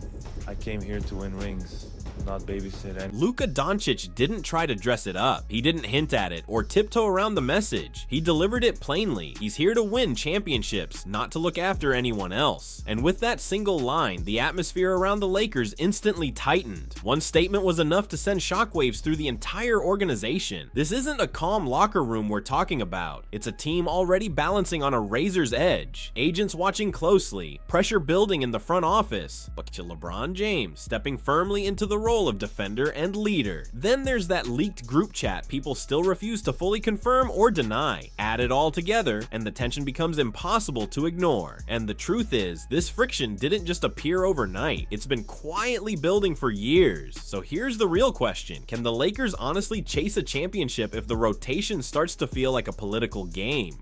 man. I came here to win rings, not babysit. And Luka Dončić didn't try to dress it up. He didn't hint at it or tiptoe around the message. He delivered it plainly. He's here to win championships, not to look after anyone else. And with that single line, the atmosphere around the Lakers instantly tightened. One statement was enough to send shockwaves through the entire organization. This isn't a calm locker room we're talking about. It's a team already balancing on a razor's edge. Agents watching closely, pressure building in the front office, but LeBron James stepping firmly into the role of defender and leader. Then there's that leaked group chat people still refuse to fully confirm or deny. Add it all together, and the tension becomes impossible to ignore. And the truth is, this friction didn't just appear overnight. It's been quietly building for years. So here's the real question. Can the Lakers honestly chase a championship if the rotation starts to feel like a political game?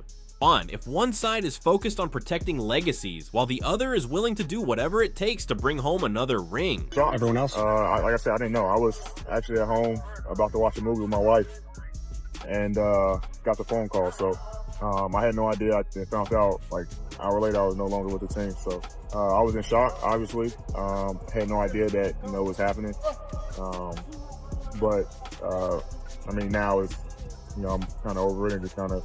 If one side is focused on protecting legacies, while the other is willing to do whatever it takes to bring home another ring. Everyone else? Like I said, I didn't know. I was actually at home about to watch a movie with my wife and got the phone call. So I had no idea. I found out like an hour later I was no longer with the team. So I was in shock, obviously. Had no idea that, it was happening. I mean, now it's, I'm kind of over it and just kind of,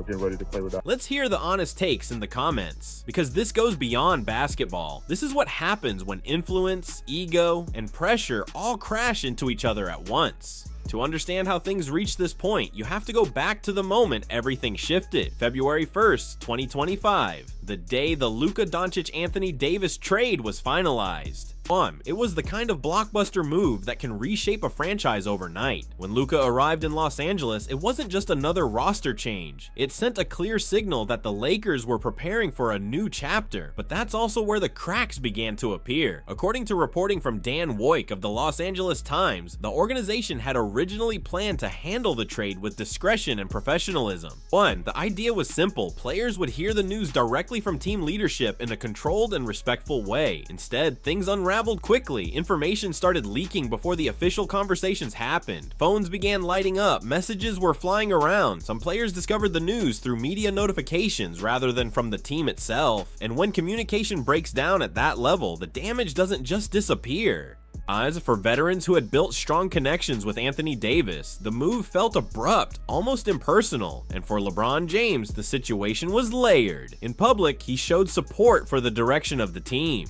getting ready to play with that. Let's hear the honest takes in the comments, because this goes beyond basketball. This is what happens when influence, ego, and pressure all crash into each other at once. To understand how things reached this point, you have to go back to the moment everything shifted, February 1st, 2025, the day the Luka Dončić-Anthony Davis trade was finalized. It was the kind of blockbuster move that can reshape a franchise overnight. When Luka arrived in Los Angeles, it wasn't just another roster change. It sent a clear signal that the Lakers were preparing for a new chapter, but that's also where the cracks began to appear. According to reporting from Dan Woik of the Los Angeles Times, the organization had originally planned to handle the trade with discretion and professionalism. The idea was simple. Players would hear the news directly from team leadership in a controlled and respectful way. Instead, things unraveled quickly. Information started leaking before the official conversations happened. Phones began lighting up, messages were flying around. Some players discovered the news through media notifications rather than from the team itself. And when communication breaks down at that level, the damage doesn't just disappear. As for veterans who had built strong connections with Anthony Davis, the move felt abrupt, almost impersonal. And for LeBron James, the situation was layered. In public, he showed support for the direction of the team.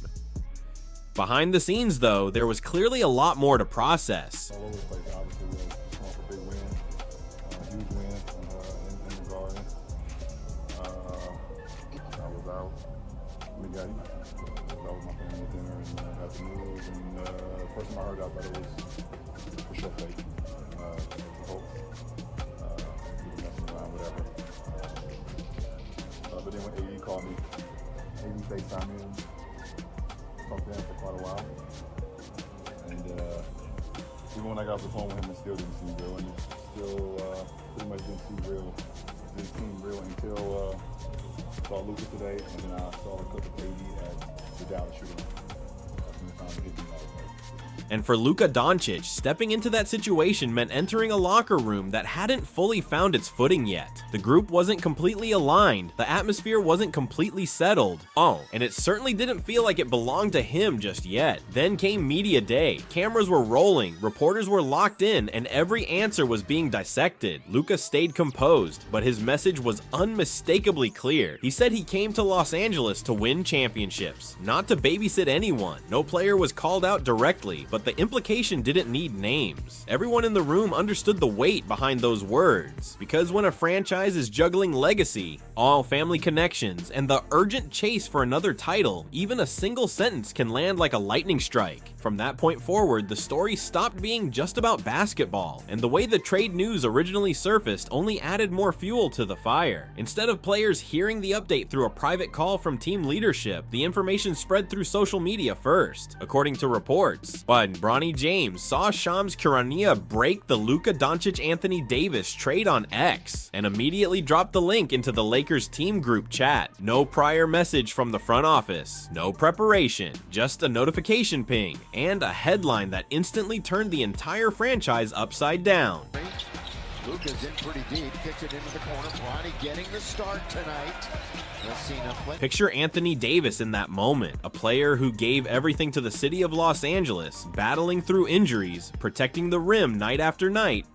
Behind the scenes, though, there was clearly a lot more to process. All over the place, obviously, we had a big win, huge win in the Garden. I was out. That was my family dinner and had the news. And the first time I heard, I thought it was for sure fake. Hope. People messing around, whatever. But then when AD called me, AD FaceTimed me. Talked to him for quite a while, and even when I got off the phone with him, it still didn't seem real, and it still pretty much didn't seem real until I saw Luka today, and then I saw a clip of AD at the Dallas shooting. That's when it finally hit me all the way. And for Luka Dončić, stepping into that situation meant entering a locker room that hadn't fully found its footing yet. The group wasn't completely aligned, the atmosphere wasn't completely settled. And it certainly didn't feel like it belonged to him just yet. Then came media day. Cameras were rolling, reporters were locked in, and every answer was being dissected. Luka stayed composed, but his message was unmistakably clear. He said he came to Los Angeles to win championships, not to babysit anyone. No player was called out directly, but the implication didn't need names. Everyone in the room understood the weight behind those words, because when a franchise is juggling legacy, all family connections, and the urgent chase for another title, even a single sentence can land like a lightning strike. From that point forward, the story stopped being just about basketball, and the way the trade news originally surfaced only added more fuel to the fire. Instead of players hearing the update through a private call from team leadership, the information spread through social media first. According to reports, Bronny James saw Shams Charania break the Luka Dončić-Anthony Davis trade on X and immediately dropped the link into the Lakers team group chat. No prior message from the front office, no preparation, just a notification ping and a headline that instantly turned the entire franchise upside down. Luka's in pretty deep, kicks it into the corner. Bronny getting the start tonight. Let's see now. Picture Anthony Davis in that moment, a player who gave everything to the city of Los Angeles, battling through injuries, protecting the rim night after night,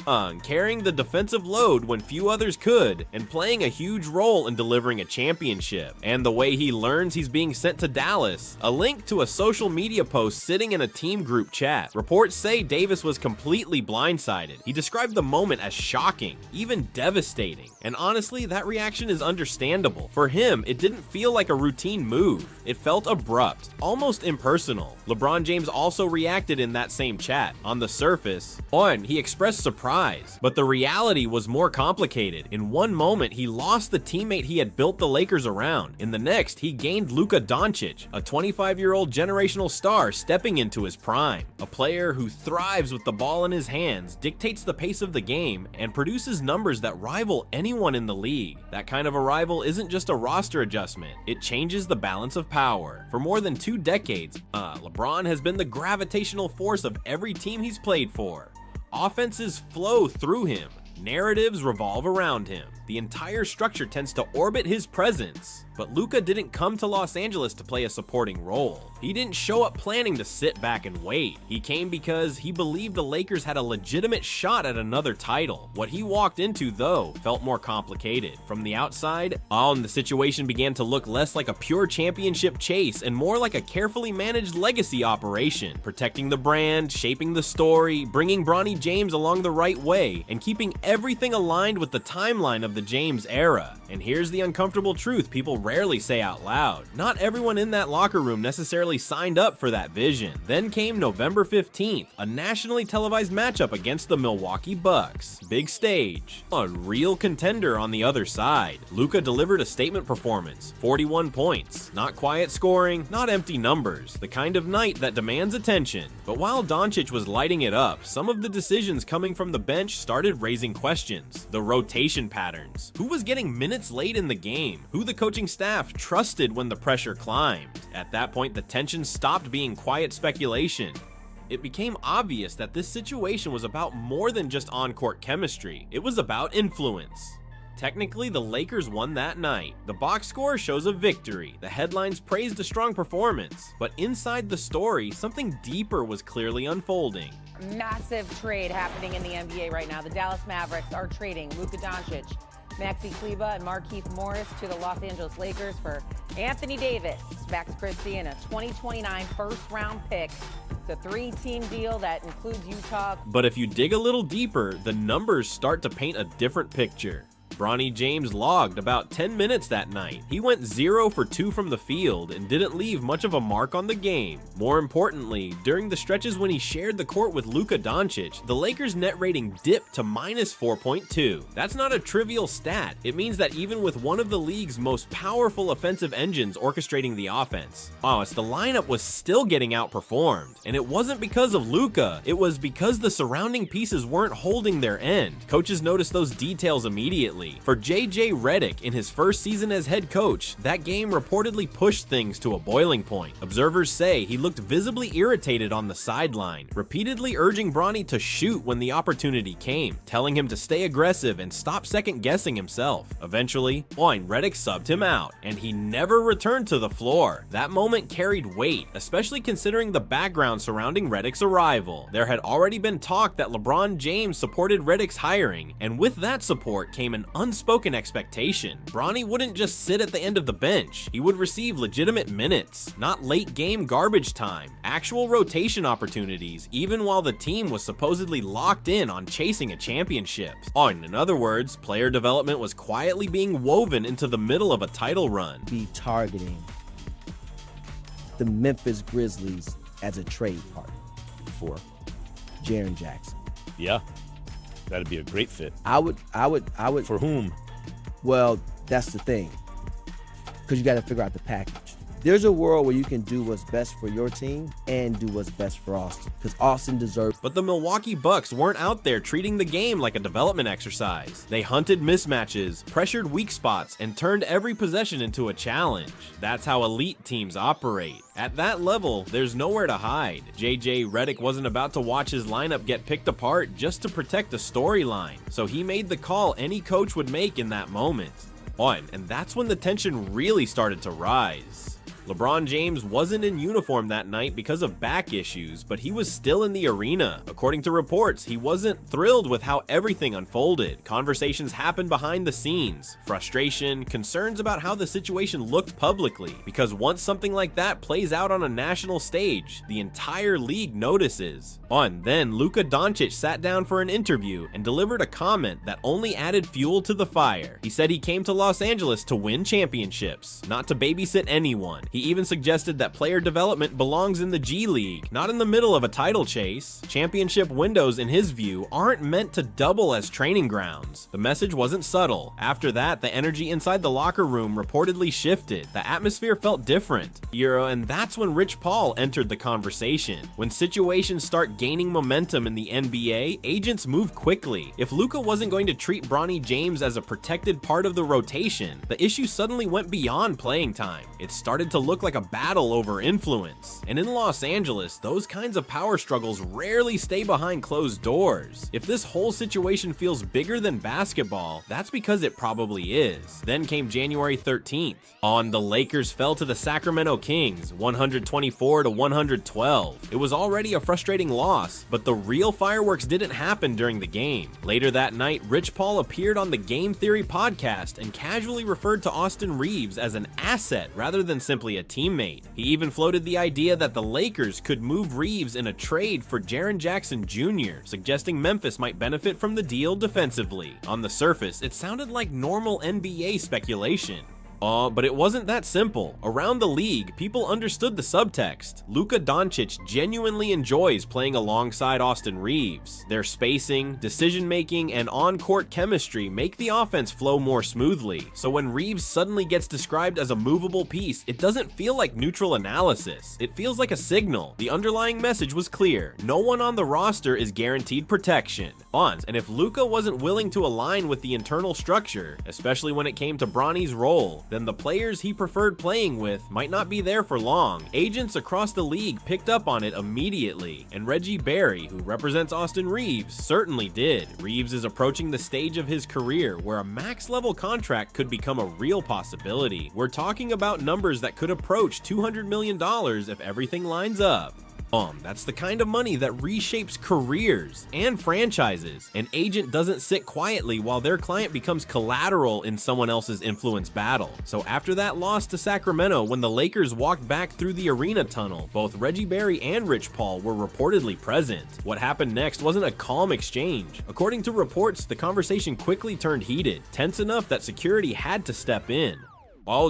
carrying the defensive load when few others could, and playing a huge role in delivering a championship. And the way he learns he's being sent to Dallas, a link to a social media post sitting in a team group chat. Reports say Davis was completely blindsided. He described the moment as shocking, even devastating. And honestly, that reaction is understandable. For him, it didn't feel like a routine move. It felt abrupt, almost impersonal. LeBron James also reacted in that same chat. On the surface, he expressed surprise, but the reality was more complicated. In one moment, he lost the teammate he had built the Lakers around. In the next, he gained Luka Dončić, a 25-year-old generational star stepping into his prime. A player who thrives with the ball in his hands, dictates the pace of the game, and produces numbers that rival anyone in the league. That kind of arrival isn't just a roster adjustment, it changes the balance of power. For more than 2 decades, LeBron has been the gravitational force of every team he's played for. Offenses flow through him, narratives revolve around him. The entire structure tends to orbit his presence. But Luka didn't come to Los Angeles to play a supporting role. He didn't show up planning to sit back and wait. He came because he believed the Lakers had a legitimate shot at another title. What he walked into, though, felt more complicated. From the outside, the situation began to look less like a pure championship chase and more like a carefully managed legacy operation, protecting the brand, shaping the story, bringing Bronny James along the right way, and keeping everything aligned with the timeline of the James era. And here's the uncomfortable truth people rarely say out loud. Not everyone in that locker room necessarily signed up for that vision. Then came November 15th, a nationally televised matchup against the Milwaukee Bucks. Big stage. A real contender on the other side. Luka delivered a statement performance, 41 points. Not quiet scoring, not empty numbers. The kind of night that demands attention. But while Dončić was lighting it up, some of the decisions coming from the bench started raising questions. The rotation patterns. Who was getting minutes late in the game? Who the coaching staff trusted when the pressure climbed? At that point, the tension stopped being quiet speculation. It became obvious that this situation was about more than just on-court chemistry. It was about influence. Technically, the Lakers won that night. The box score shows a victory. The headlines praised a strong performance. But inside the story, something deeper was clearly unfolding. Massive trade happening in the NBA right now. The Dallas Mavericks are trading Luka Dončić, Maxi Kleber, and Markieff Morris to the Los Angeles Lakers for Anthony Davis, Max Christie, and a 2029 first-round pick. It's a 3-team deal that includes Utah. But if you dig a little deeper, the numbers start to paint a different picture. Bronny James logged about 10 minutes that night. He went 0 for 2 from the field and didn't leave much of a mark on the game. More importantly, during the stretches when he shared the court with Luka Dončić, the Lakers' net rating dipped to -4.2. That's not a trivial stat. It means that even with one of the league's most powerful offensive engines orchestrating the offense, the lineup was still getting outperformed. And it wasn't because of Luka, it was because the surrounding pieces weren't holding their end. Coaches noticed those details immediately. For J.J. Redick, in his first season as head coach, that game reportedly pushed things to a boiling point. Observers say he looked visibly irritated on the sideline, repeatedly urging Bronny to shoot when the opportunity came, telling him to stay aggressive and stop second-guessing himself. Eventually, Redick subbed him out, and he never returned to the floor. That moment carried weight, especially considering the background surrounding Redick's arrival. There had already been talk that LeBron James supported Redick's hiring, and with that support came an unspoken expectation. Bronny wouldn't just sit at the end of the bench. He would receive legitimate minutes, not late game garbage time, actual rotation opportunities, even while the team was supposedly locked in on chasing a championship. In other words, player development was quietly being woven into the middle of a title run. Be targeting the Memphis Grizzlies as a trade partner for Jaren Jackson. Yeah. That'd be a great fit. I would. For whom? Well, that's the thing. Because you got to figure out the package. There's a world where you can do what's best for your team and do what's best for Austin, because Austin deserves. But the Milwaukee Bucks weren't out there treating the game like a development exercise. They hunted mismatches, pressured weak spots, and turned every possession into a challenge. That's how elite teams operate. At that level, there's nowhere to hide. JJ Redick wasn't about to watch his lineup get picked apart just to protect a storyline, so he made the call any coach would make in that moment. And that's when the tension really started to rise. LeBron James wasn't in uniform that night because of back issues, but he was still in the arena. According to reports, he wasn't thrilled with how everything unfolded. Conversations happened behind the scenes, frustration, concerns about how the situation looked publicly, because once something like that plays out on a national stage, the entire league notices. Then Luka Dončić sat down for an interview and delivered a comment that only added fuel to the fire. He said he came to Los Angeles to win championships, not to babysit anyone. He even suggested that player development belongs in the G League, not in the middle of a title chase. Championship windows, in his view, aren't meant to double as training grounds. The message wasn't subtle. After that, the energy inside the locker room reportedly shifted. The atmosphere felt different. And that's when Rich Paul entered the conversation. When situations start gaining momentum in the NBA, agents move quickly. If Luka wasn't going to treat Bronny James as a protected part of the rotation, the issue suddenly went beyond playing time. It started to look like a battle over influence. And in Los Angeles, those kinds of power struggles rarely stay behind closed doors. If this whole situation feels bigger than basketball, that's because it probably is. Then came January 13th. The Lakers fell to the Sacramento Kings, 124-112. It was already a frustrating loss, but the real fireworks didn't happen during the game. Later that night, Rich Paul appeared on the Game Theory podcast and casually referred to Austin Reeves as an asset rather than simply a teammate. He even floated the idea that the Lakers could move Reeves in a trade for Jaren Jackson Jr., suggesting Memphis might benefit from the deal defensively. On the surface, it sounded like normal NBA speculation. But it wasn't that simple. Around the league, people understood the subtext. Luka Dončić genuinely enjoys playing alongside Austin Reeves. Their spacing, decision-making, and on-court chemistry make the offense flow more smoothly. So when Reeves suddenly gets described as a movable piece, it doesn't feel like neutral analysis. It feels like a signal. The underlying message was clear. No one on the roster is guaranteed protection. And if Luka wasn't willing to align with the internal structure, especially when it came to Bronny's role, then the players he preferred playing with might not be there for long. Agents across the league picked up on it immediately, and Reggie Barry, who represents Austin Reeves, certainly did. Reeves is approaching the stage of his career where a max-level contract could become a real possibility. We're talking about numbers that could approach $200 million if everything lines up. That's the kind of money that reshapes careers and franchises. An agent doesn't sit quietly while their client becomes collateral in someone else's influence battle. So after that loss to Sacramento, when the Lakers walked back through the arena tunnel, both Reggie Barry and Rich Paul were reportedly present. What happened next wasn't a calm exchange. According to reports, the conversation quickly turned heated, tense enough that security had to step in.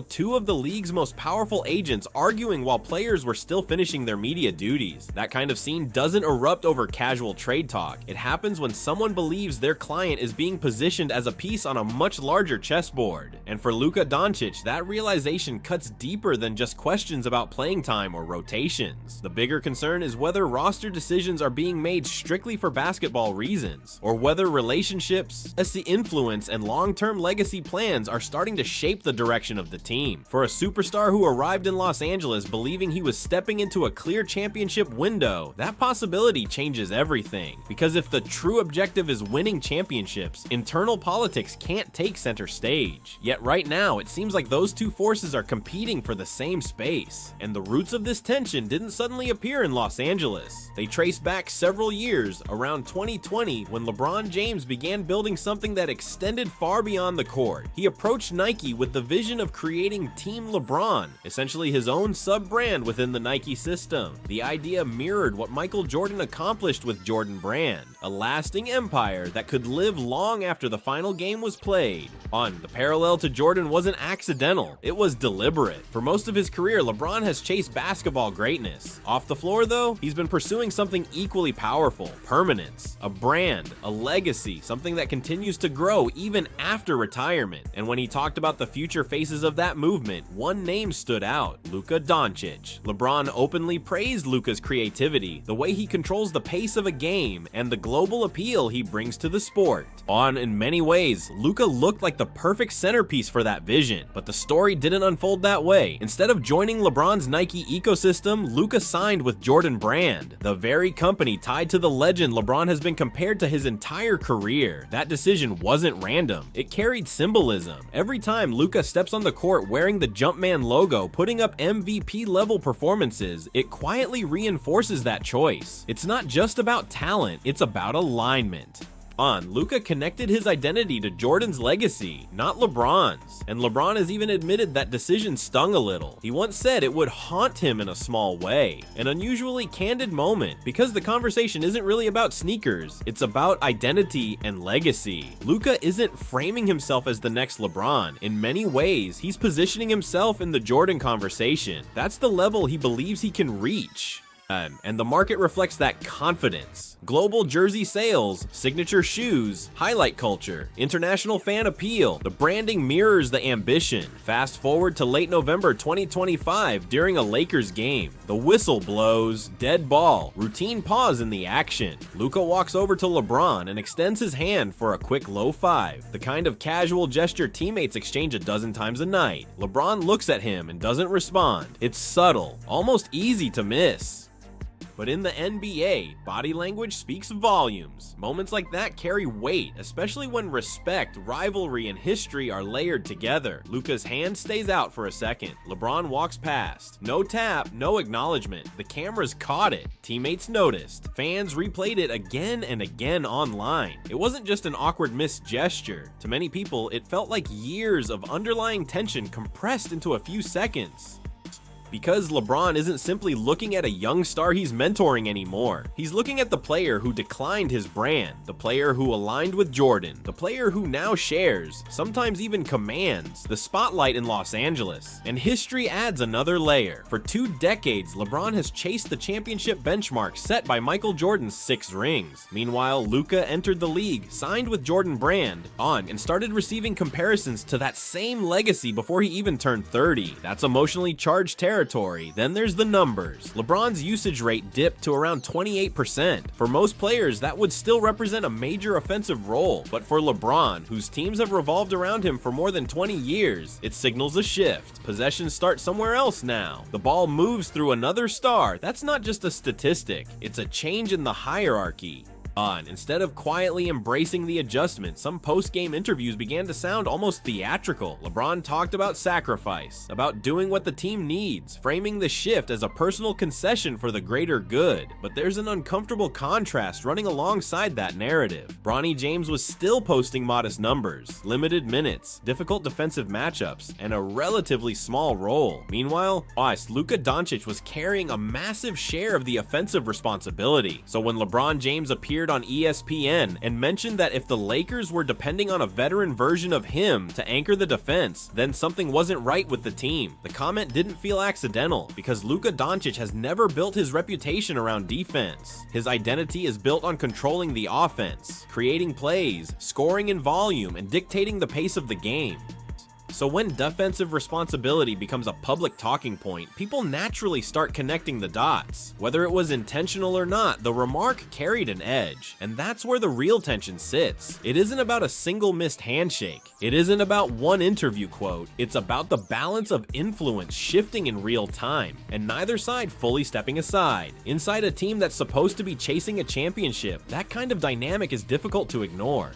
Two of the league's most powerful agents arguing while players were still finishing their media duties. That kind of scene doesn't erupt over casual trade talk. It happens when someone believes their client is being positioned as a piece on a much larger chessboard. And for Luka Dončić, that realization cuts deeper than just questions about playing time or rotations. The bigger concern is whether roster decisions are being made strictly for basketball reasons, or whether relationships, influence, and long-term legacy plans are starting to shape the direction of the team. For a superstar who arrived in Los Angeles believing he was stepping into a clear championship window, that possibility changes everything. Because if the true objective is winning championships, internal politics can't take center stage. Yet right now, it seems like those two forces are competing for the same space. And the roots of this tension didn't suddenly appear in Los Angeles. They trace back several years, around 2020, when LeBron James began building something that extended far beyond the court. He approached Nike with the vision of creating Team LeBron, essentially his own sub-brand within the Nike system. The idea mirrored what Michael Jordan accomplished with Jordan Brand, a lasting empire that could live long after the final game was played. The parallel to Jordan wasn't accidental, it was deliberate. For most of his career, LeBron has chased basketball greatness. Off the floor though, he's been pursuing something equally powerful: permanence, a brand, a legacy, something that continues to grow even after retirement. And when he talked about the future faces of that movement, one name stood out: Luka Dončić. LeBron openly praised Luka's creativity, the way he controls the pace of a game, and the global appeal he brings to the sport. In many ways, Luka looked like the perfect centerpiece for that vision, but the story didn't unfold that way. Instead of joining LeBron's Nike ecosystem, Luka signed with Jordan Brand, the very company tied to the legend LeBron has been compared to his entire career. That decision wasn't random. It carried symbolism. Every time Luka steps on the court wearing the Jumpman logo, putting up MVP-level performances, it quietly reinforces that choice. It's not just about talent, it's about alignment. Luka connected his identity to Jordan's legacy, not LeBron's. And LeBron has even admitted that decision stung a little. He once said it would haunt him in a small way. An unusually candid moment, because the conversation isn't really about sneakers, it's about identity and legacy. Luka isn't framing himself as the next LeBron. In many ways, he's positioning himself in the Jordan conversation. That's the level he believes he can reach. And the market reflects that confidence. Global jersey sales, signature shoes, highlight culture, international fan appeal. The branding mirrors the ambition. Fast forward to late November 2025 during a Lakers game. The whistle blows, dead ball, routine pause in the action. Luka walks over to LeBron and extends his hand for a quick low five, the kind of casual gesture teammates exchange a dozen times a night. LeBron looks at him and doesn't respond. It's subtle, almost easy to miss. But in the NBA, body language speaks volumes. Moments like that carry weight, especially when respect, rivalry, and history are layered together. Luka's hand stays out for a second. LeBron walks past. No tap, no acknowledgement. The cameras caught it. Teammates noticed. Fans replayed it again and again online. It wasn't just an awkward missed gesture. To many people, it felt like years of underlying tension compressed into a few seconds. Because LeBron isn't simply looking at a young star he's mentoring anymore. He's looking at the player who declined his brand, the player who aligned with Jordan, the player who now shares, sometimes even commands, the spotlight in Los Angeles. And history adds another layer. For 2 decades, LeBron has chased the championship benchmark set by Michael Jordan's 6 rings. Meanwhile, Luka entered the league, signed with Jordan Brand, and started receiving comparisons to that same legacy before he even turned 30. That's emotionally charged territory. Then there's the numbers. LeBron's usage rate dipped to around 28%. For most players, that would still represent a major offensive role, but for LeBron, whose teams have revolved around him for more than 20 years, it signals a shift. Possessions start somewhere else now. The ball moves through another star. That's not just a statistic, it's a change in the hierarchy. Instead of quietly embracing the adjustment, some post-game interviews began to sound almost theatrical. LeBron talked about sacrifice, about doing what the team needs, framing the shift as a personal concession for the greater good. But there's an uncomfortable contrast running alongside that narrative. Bronny James was still posting modest numbers, limited minutes, difficult defensive matchups, and a relatively small role. Meanwhile, Luka Dončić was carrying a massive share of the offensive responsibility. So when LeBron James appeared on ESPN and mentioned that if the Lakers were depending on a veteran version of him to anchor the defense, then something wasn't right with the team. The comment didn't feel accidental, because Luka Dončić has never built his reputation around defense. His identity is built on controlling the offense, creating plays, scoring in volume, and dictating the pace of the game. So when defensive responsibility becomes a public talking point, people naturally start connecting the dots. Whether it was intentional or not, the remark carried an edge, and that's where the real tension sits. It isn't about a single missed handshake. It isn't about one interview quote. It's about the balance of influence shifting in real time, and neither side fully stepping aside. Inside a team that's supposed to be chasing a championship, that kind of dynamic is difficult to ignore.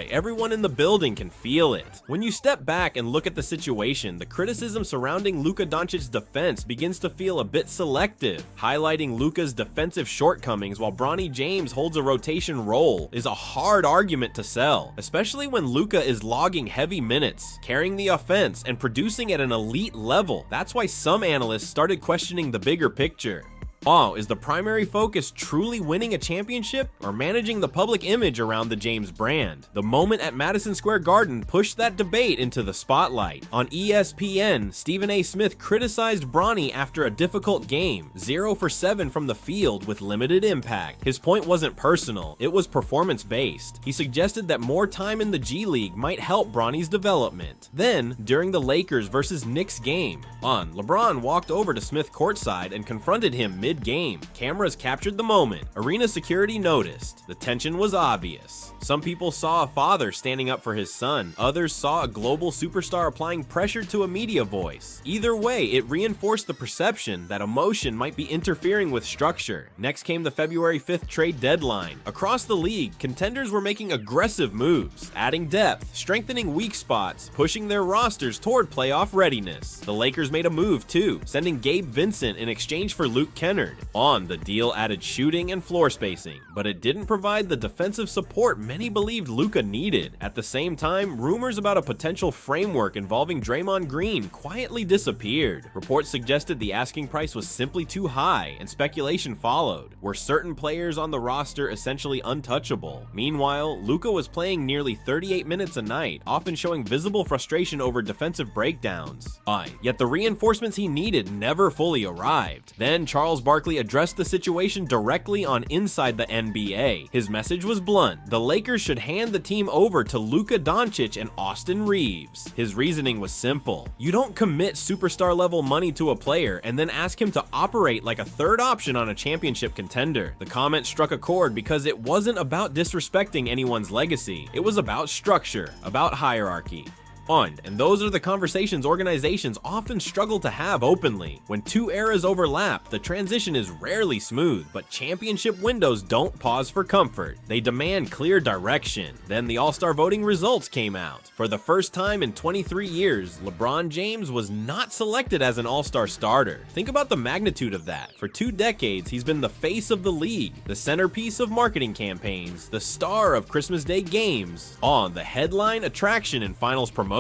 Everyone in the building can feel it. When you step back and look at the situation, the criticism surrounding Luka Dončić's defense begins to feel a bit selective. Highlighting Luka's defensive shortcomings while Bronny James holds a rotation role is a hard argument to sell, especially when Luka is logging heavy minutes, carrying the offense, and producing at an elite level. That's why some analysts started questioning the bigger picture. Is the primary focus truly winning a championship or managing the public image around the James brand? The moment at Madison Square Garden pushed that debate into the spotlight. On ESPN, Stephen A. Smith criticized Bronny after a difficult game, 0 for 7 from the field with limited impact. His point wasn't personal, it was performance-based. He suggested that more time in the G League might help Bronny's development. Then, during the Lakers versus Knicks game, LeBron walked over to Smith courtside and confronted him mid-game. Cameras captured the moment. Arena security noticed. The tension was obvious. Some people saw a father standing up for his son. Others saw a global superstar applying pressure to a media voice. Either way, it reinforced the perception that emotion might be interfering with structure. Next came the February 5th trade deadline. Across the league, contenders were making aggressive moves, adding depth, strengthening weak spots, pushing their rosters toward playoff readiness. The Lakers made a move too, sending Gabe Vincent in exchange for Luke Kennard. The deal added shooting and floor spacing, but it didn't provide the defensive support many believed Luka needed. At the same time, rumors about a potential framework involving Draymond Green quietly disappeared. Reports suggested the asking price was simply too high, and speculation followed. Were certain players on the roster essentially untouchable? Meanwhile, Luka was playing nearly 38 minutes a night, often showing visible frustration over defensive breakdowns. Yet the reinforcements he needed never fully arrived. Then Charles Barkley addressed the situation directly on Inside the NBA. His message was blunt: the Lakers should hand the team over to Luka Dončić and Austin Reeves. His reasoning was simple. You don't commit superstar level money to a player and then ask him to operate like a third option on a championship contender. The comment struck a chord because it wasn't about disrespecting anyone's legacy. It was about structure, about hierarchy. And those are the conversations organizations often struggle to have openly. When two eras overlap, the transition is rarely smooth, but championship windows don't pause for comfort. They demand clear direction. Then the All-Star voting results came out. For the first time in 23 years, LeBron James was not selected as an All-Star starter. Think about the magnitude of that. For 2 decades, he's been the face of the league, the centerpiece of marketing campaigns, the star of Christmas Day games, the headline attraction in finals promotions,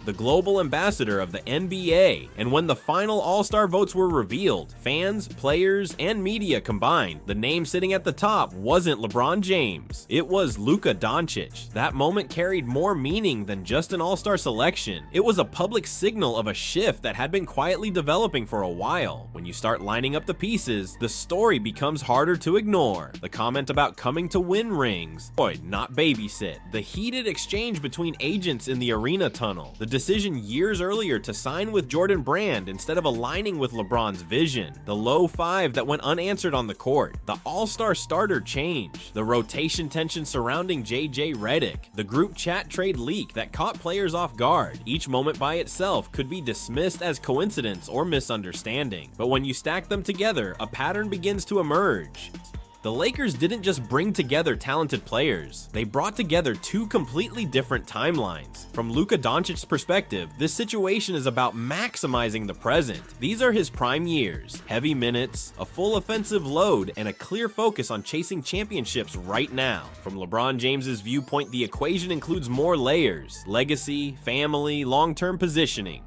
the global ambassador of the NBA. And when the final All-Star votes were revealed, fans, players, and media combined, the name sitting at the top wasn't LeBron James. It was Luka Dončić. That moment carried more meaning than just an All-Star selection. It was a public signal of a shift that had been quietly developing for a while. When you start lining up the pieces, the story becomes harder to ignore. The comment about coming to win rings, not babysit. The heated exchange between agents in the arena tunnel. The decision years earlier to sign with Jordan Brand instead of aligning with LeBron's vision. The low 5 that went unanswered on the court. The All-Star starter change. The rotation tension surrounding JJ Redick. The group chat trade leak that caught players off guard. Each moment by itself could be dismissed as coincidence or misunderstanding. But when you stack them together, a pattern begins to emerge. The Lakers didn't just bring together talented players, they brought together 2 completely different timelines. From Luka Dončic's perspective, this situation is about maximizing the present. These are his prime years, heavy minutes, a full offensive load, and a clear focus on chasing championships right now. From LeBron James's viewpoint, the equation includes more layers: legacy, family, long-term positioning.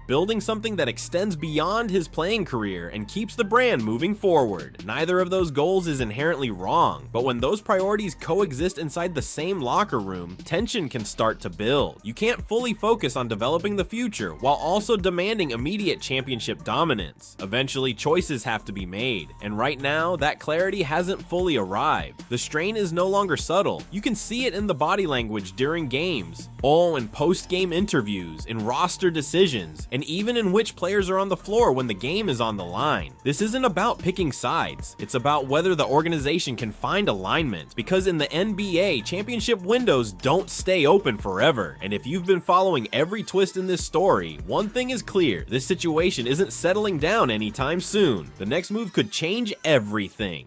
Building something that extends beyond his playing career and keeps the brand moving forward. Neither of those goals is inherently wrong, but when those priorities coexist inside the same locker room, tension can start to build. You can't fully focus on developing the future while also demanding immediate championship dominance. Eventually, choices have to be made, and right now, that clarity hasn't fully arrived. The strain is no longer subtle. You can see it in the body language during games, in post-game interviews, in roster decisions, and even in which players are on the floor when the game is on the line. This isn't about picking sides, it's about whether the organization can find alignment, because in the NBA, championship windows don't stay open forever. And if you've been following every twist in this story, one thing is clear: this situation isn't settling down anytime soon. The next move could change everything.